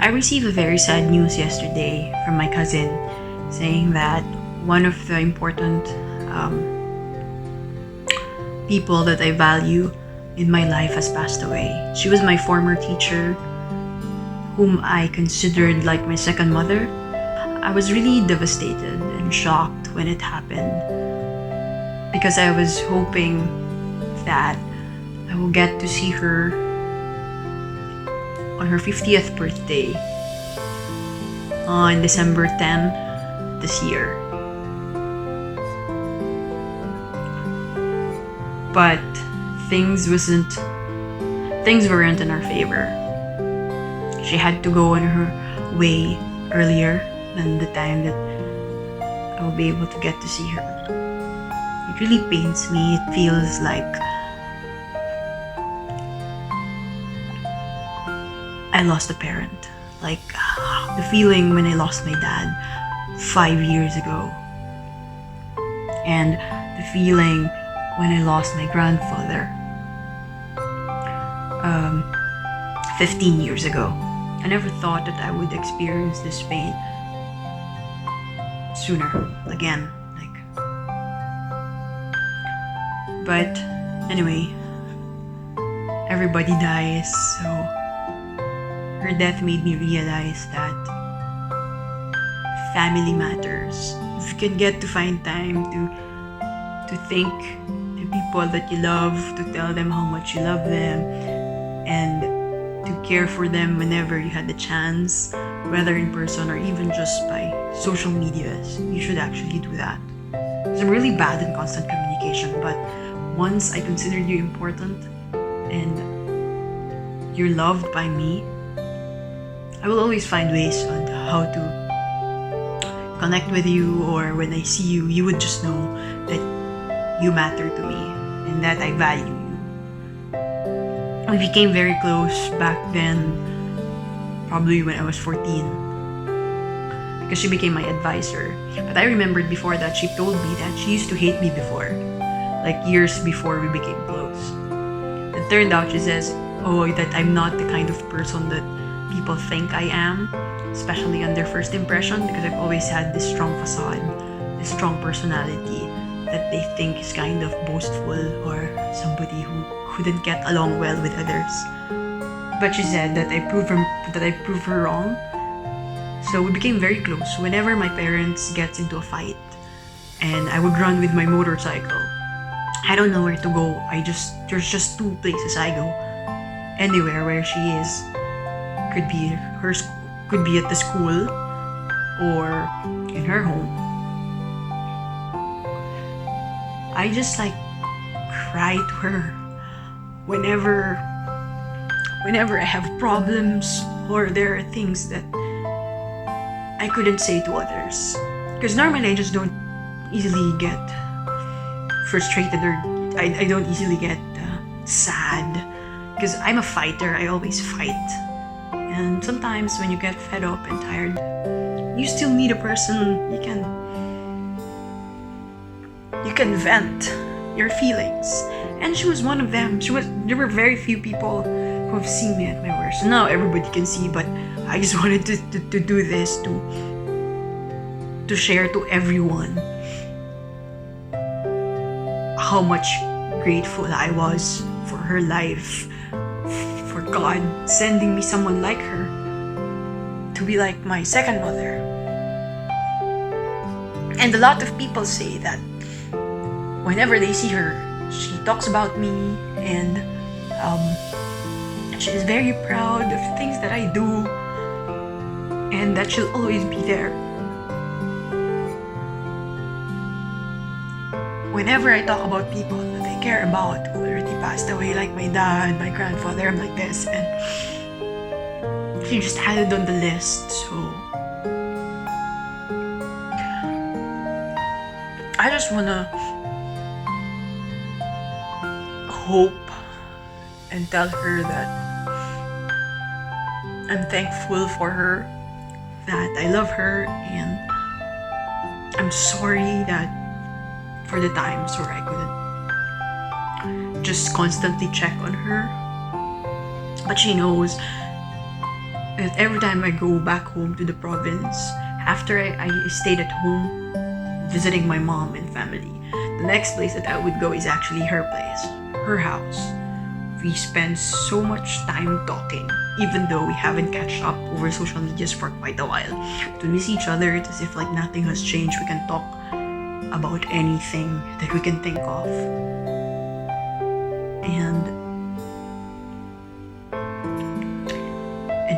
I received a very sad news yesterday from my cousin saying that one of the important people that I value in my life has passed away. She was my former teacher, whom I considered like my second mother. I was really devastated and shocked when it happened because I was hoping that I will get to see her on her 50th birthday on December 10 this year. But things weren't in our favor. She had to go on her way earlier than the time that I will be able to get to see her. It really pains me. It feels like I lost a parent. Like the feeling when I lost my dad 5 years ago. And the feeling when I lost my grandfather 15 years ago. I never thought that I would experience this pain sooner again. But anyway, everybody dies, so her death made me realize that family matters. If you can get to find time to think the people that you love, to tell them how much you love them, and to care for them whenever you had the chance, whether in person or even just by social medias, you should actually do that. Because I'm really bad in constant communication, but once I considered you important and you're loved by me, I will always find ways on how to connect with you, or when I see you, you would just know that you matter to me and that I value you. We became very close back then, probably when I was 14, because she became my advisor. But I remembered before that she told me that she used to hate me before, like years before we became close. It turned out, she says, that I'm not the kind of person that people think I am, especially on their first impression, because I've always had this strong facade, this strong personality that they think is kind of boastful or somebody who couldn't get along well with others. But she said that I proved her wrong. So we became very close. Whenever my parents gets into a fight and I would run with my motorcycle, I don't know where to go. There's just two places I go. Anywhere where she is. Could be at the school or in her home. I just cry to her whenever I have problems or there are things that I couldn't say to others. Because normally I just don't easily get frustrated, or I don't easily get sad. Because I'm a fighter, I always fight. And sometimes when you get fed up and tired, you still need a person you can vent your feelings. And she was one of them. There were very few people who have seen me at my worst. Now everybody can see, but I just wanted to do this to share to everyone how much grateful I was for her life, for God sending me someone like her to be like my second mother. And a lot of people say that whenever they see her, she talks about me, and she is very proud of the things that I do, and that she'll always be there. Whenever I talk about people that I care about who already passed away, like my dad, my grandfather, I'm like this, and she just added on the list. So I just wanna hope and tell her that I'm thankful for her, that I love her, and I'm sorry that for the times where I couldn't just constantly check on her. But she knows that every time I go back home to the province, after I stayed at home visiting my mom and family, the next place that I would go is actually her place, her house. We spend so much time talking, even though we haven't catched up over social medias for quite a while. To miss each other, it's as if like nothing has changed. We can talk about anything that we can think of. And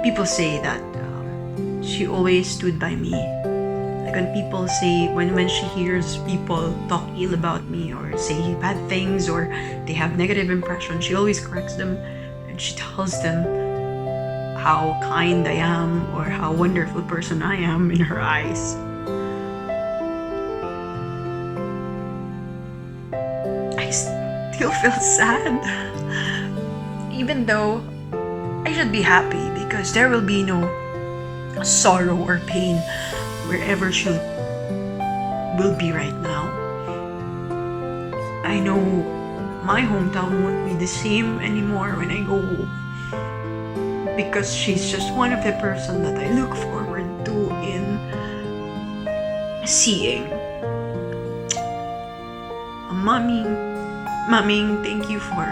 people say that she always stood by me. Like when people say, when she hears people talk ill about me or say bad things or they have negative impressions, she always corrects them and she tells them how kind I am or how wonderful person I am in her eyes. I still feel sad, even though I should be happy because there will be no sorrow or pain wherever she will be right now. I know my hometown won't be the same anymore when I go home because she's just one of the person that I look forward to in seeing. Maming, thank you for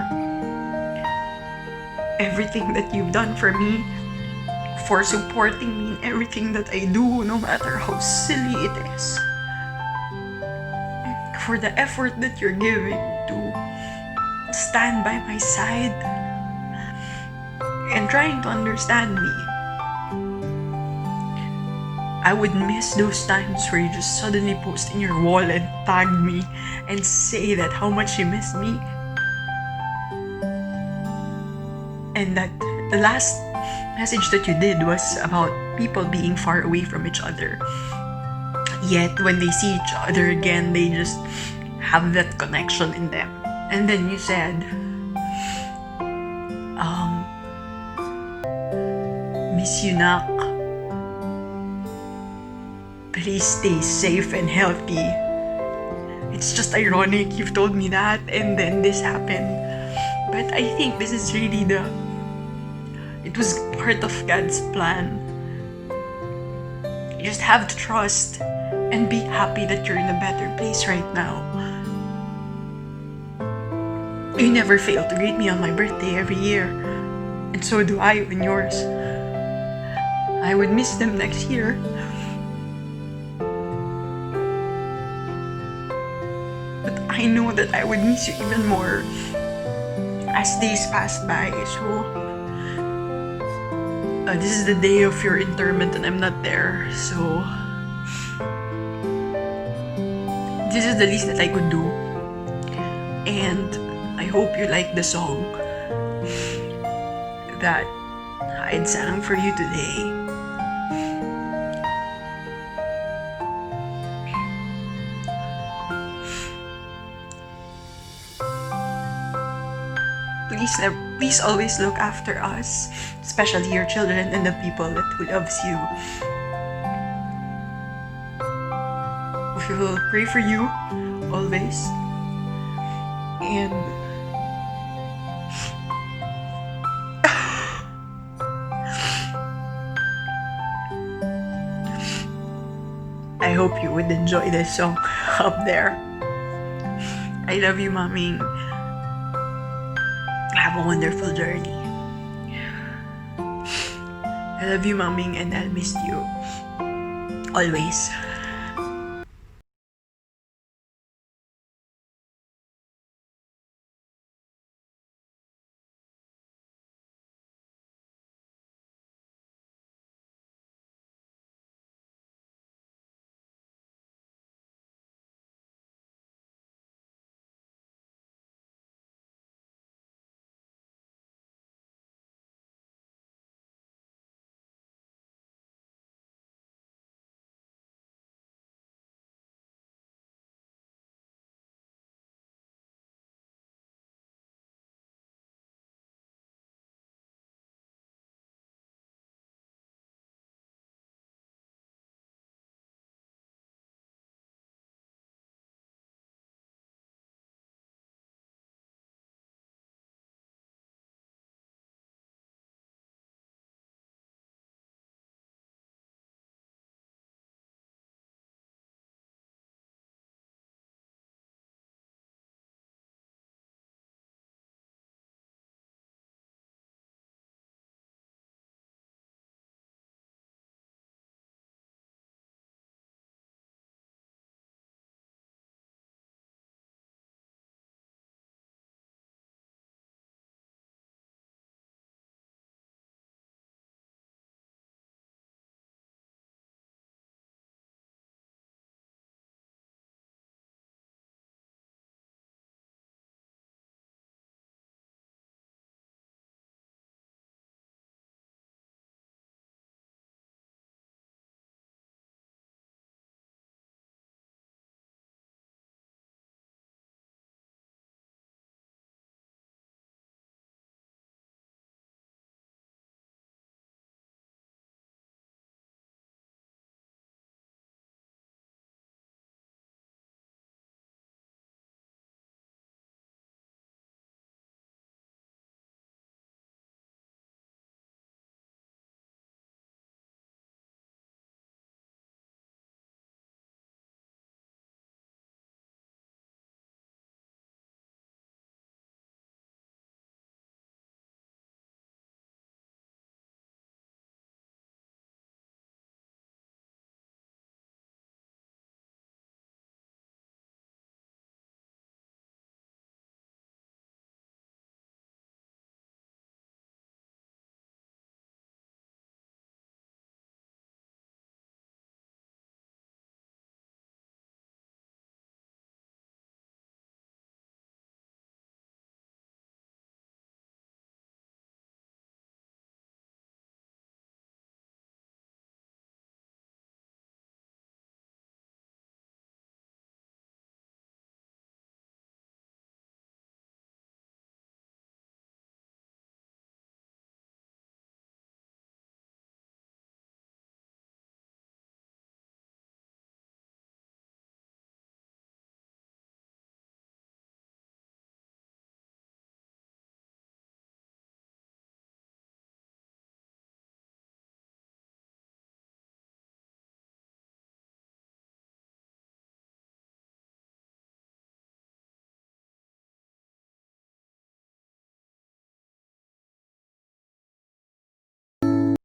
everything that you've done for me, for supporting me in everything that I do, no matter how silly it is, for the effort that you're giving to stand by my side and trying to understand me. I would miss those times where you just suddenly post in your wall and tag me and say that how much you miss me. And that the last message that you did was about people being far away from each other. Yet when they see each other again, they just have that connection in them. And then you said, miss you, Nak. Please stay safe and healthy. It's just ironic you've told me that and then this happened. But I think this is really it was part of God's plan. You just have to trust and be happy that you're in a better place right now. You never fail to greet me on my birthday every year. And so do I on yours. I would miss them next year. But I know that I would miss you even more as days pass by. So this is the day of your interment and I'm not there. So this is the least that I could do. And I hope you like the song that I sang for you today. Please always look after us, especially your children and the people who loves you. We will pray for you always. And I hope you would enjoy this song up there. I love you, Maming. Have a wonderful journey. I love you, Maming, and I'll miss you always.